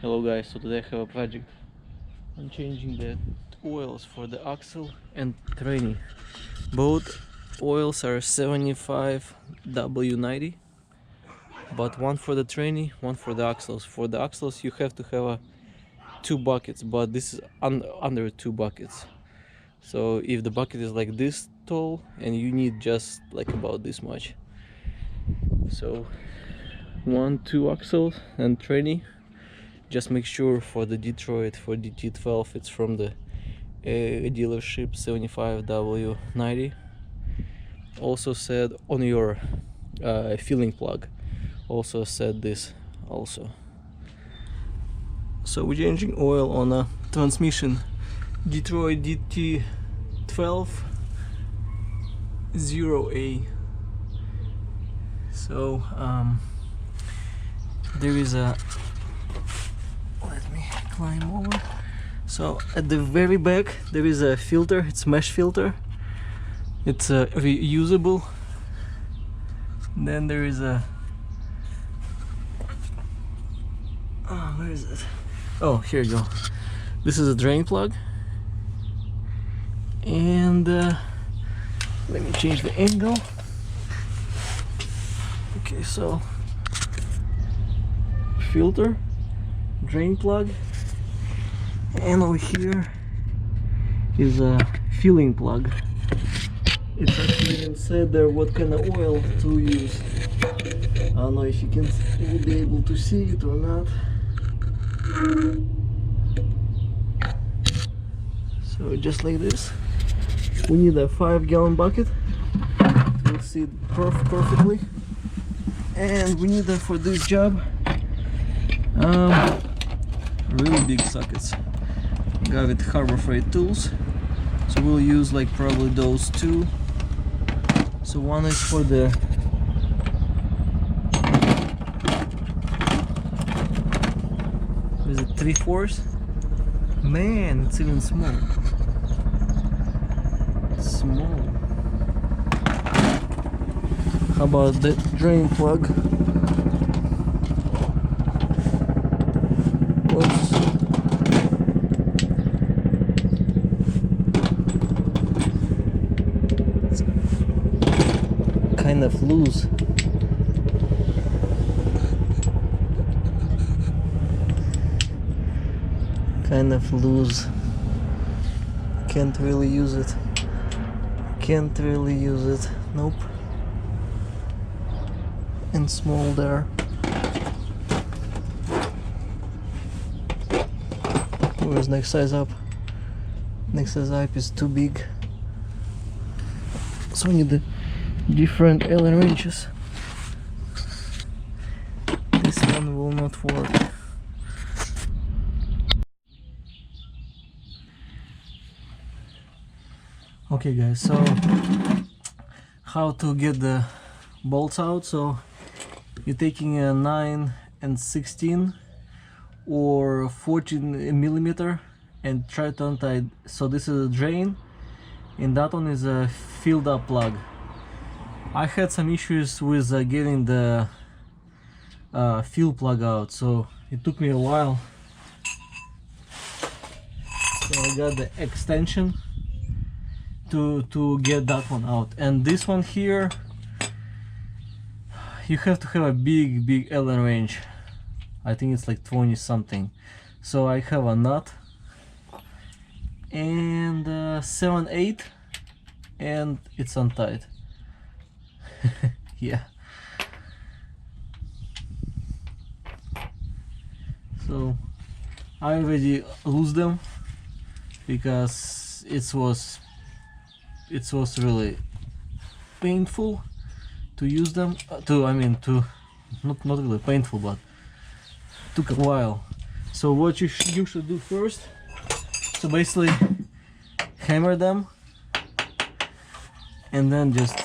Hello guys, so today I have a project. I'm changing the oils for the axle and tranny. Both oils are 75W90, but one for the tranny, one for the axles. For the axles you have to have two buckets, but this is under two buckets. So if the bucket is like this tall, and you need just like about this much. So 2 axles and tranny. Just make sure for the Detroit, for DT12, it's from the dealership 75W90. Also said on your filling plug, also said this also. So we're changing oil on a transmission Detroit DT12 0A. So there is a, let me climb over. So at the very back there is a filter, it's mesh filter. It's reusable. Then there is a, oh, where is it? Oh, here you go. This is a drain plug. And let me change the angle. Okay, so filter, drain plug, and over here is a filling plug. It's actually even said there what kind of oil to use. I don't know if you will be able to see it or not. So just like this. We need a 5-gallon bucket. You'll see it perfectly. And we need for this job really big sockets. Got it Harbor Freight tools. So we'll use like probably those two. So one is for the is it 3/4? Man, it's even small. It's small. How about the drain plug? Oops. Kind of loose. Kind of loose. Can't really use it. Can't really use it. Nope. And small there. Where's next size up? Next size up is too big. So we need the different Allen wrenches. This one will not work. Okay guys, so how to get the bolts out? So you're taking a 9 and 16 or 14 millimeter and try to untie. So this is a drain and that one is a filled up plug. I had some issues with getting the fill plug out, so it took me a while. So I got the extension to get that one out. And this one here, you have to have a big Allen wrench. I think it's like 20 something. So I have a nut and 7/8 and it's untied. Yeah. So I already lose them because it was really painful to use them. Not really painful, but took a while. So what you should do first, so basically hammer them and then just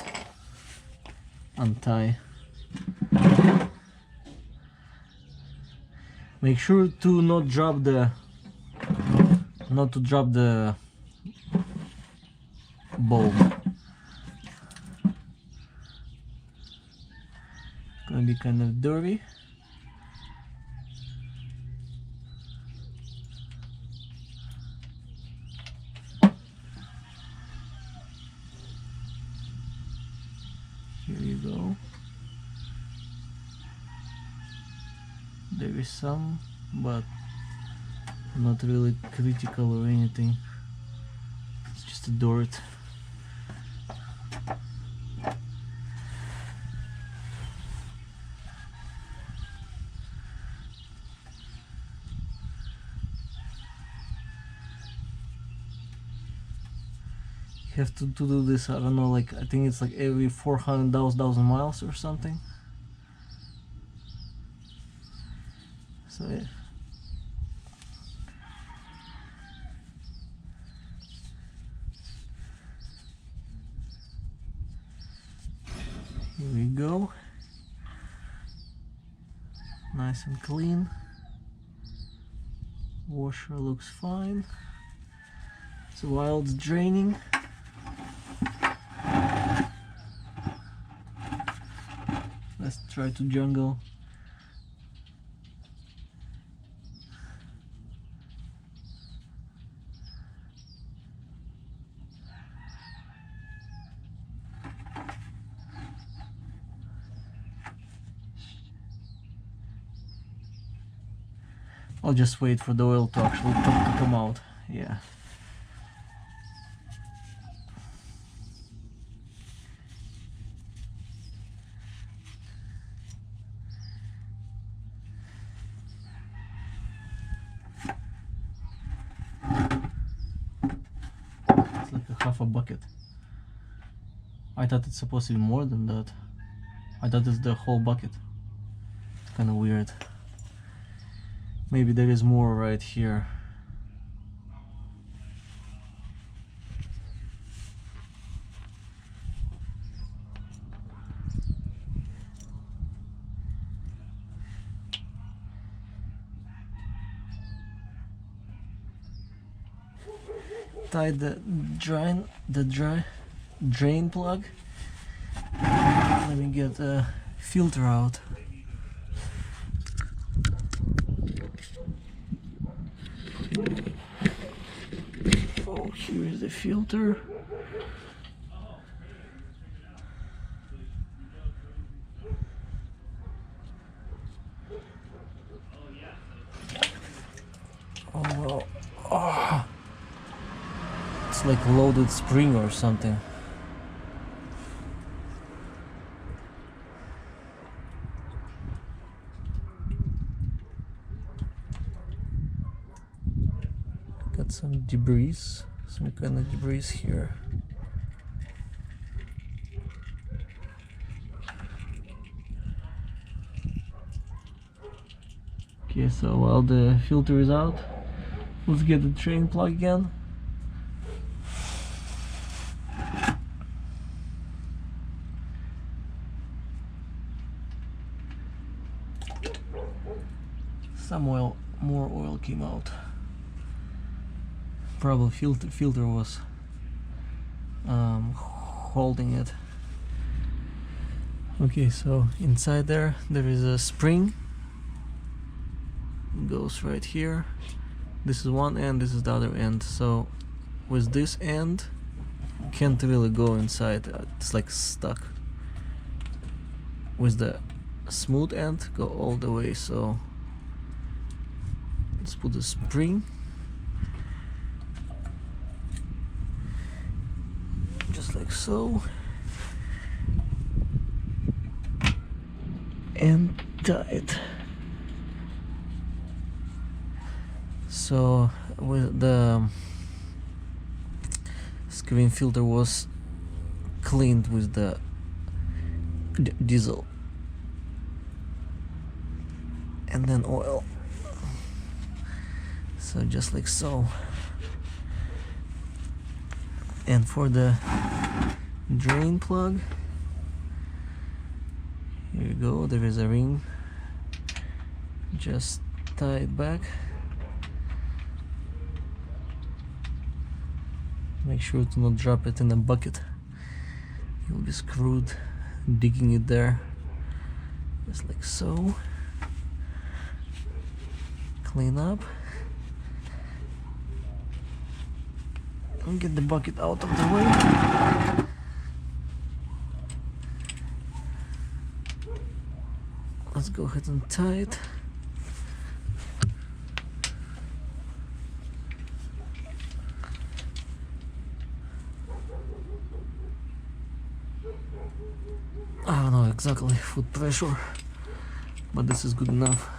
untie. Make sure to not drop the bulb. Gonna be kind of dirty. go. There is some, but not really critical or anything. It's just a dirt. You have to do this, I don't know, like I think it's like every 400,000 miles or something. So yeah. Here we go. Nice and clean. Washer looks fine. So while it's draining, let's try to jungle. I'll just wait for the oil to actually come out. Yeah. It's like a half a bucket. I thought it's supposed to be more than that. I thought it's the whole bucket. It's kind of weird. Maybe there is more right here. Tie the drain plug. Let me get the filter out. Oh, here's the filter. Oh no. Oh. It's like loaded spring or something. Got some debris, some kind of debris here. Okay, so while the filter is out, let's get the drain plug again. Some oil, more oil came out. Probably filter was holding it. Okay, so inside there is a spring. It goes right here. This is one end, this is the other end. So with this end, can't really go inside. It's like stuck. With the smooth end, go all the way. So let's put the spring. Just like so. And tight. So with the screen filter was cleaned with the diesel and then oil. So just like so. And for the drain plug, here you go, there is a ring. Just tie it back. Make sure to not drop it in a bucket. You'll be screwed digging it there. Just like so. Clean up. And get the bucket out of the way. let's go ahead and tie it. I don't know exactly foot pressure, but this is good enough.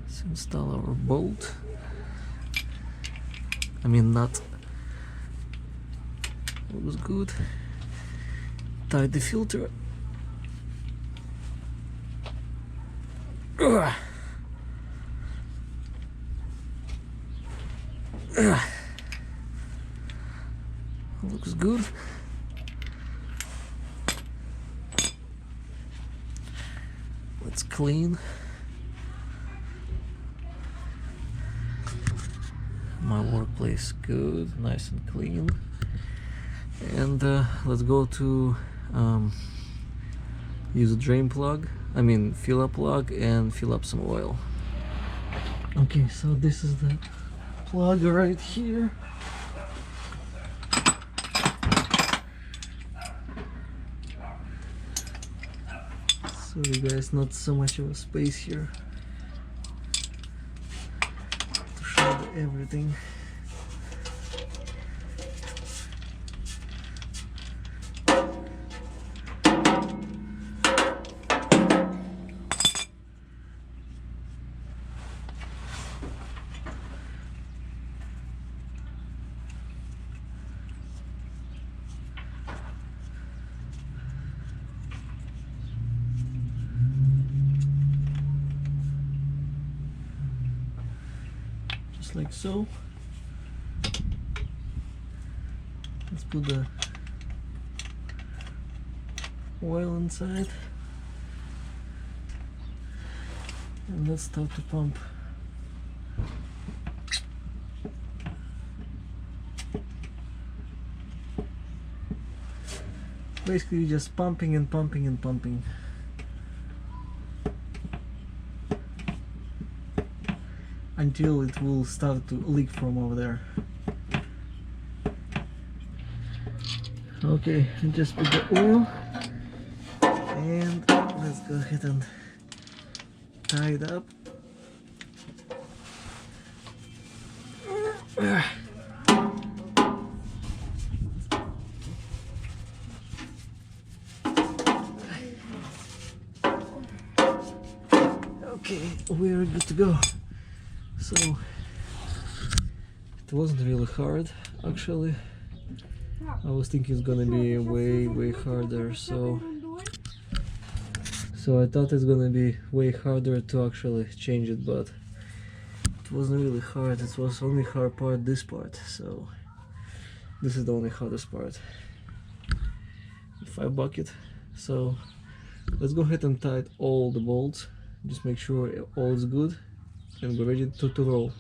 Let's install our bolt. I mean nut. Looks good. Tie the filter. Looks good. Let's clean. My workplace good, nice and clean. And let's go to use a drain plug, fill up plug, and fill up some oil. Okay, so this is the plug right here. Sorry guys, not so much of a space here to show everything. Like so. Let's put the oil inside and let's start to pump. Basically just pumping and pumping and pumping. Until it will start to leak from over there. Okay, just put the oil and let's go ahead and tie it up. Okay, we're good to go. So it wasn't really hard actually. I was thinking it's gonna be way harder, so I thought it's gonna be way harder to actually change it, but it wasn't really hard. It was only hard part, this part, so this is the only hardest part. 5 bucket. So let's go ahead and tighten all the bolts. Just make sure all is good and we're ready to roll.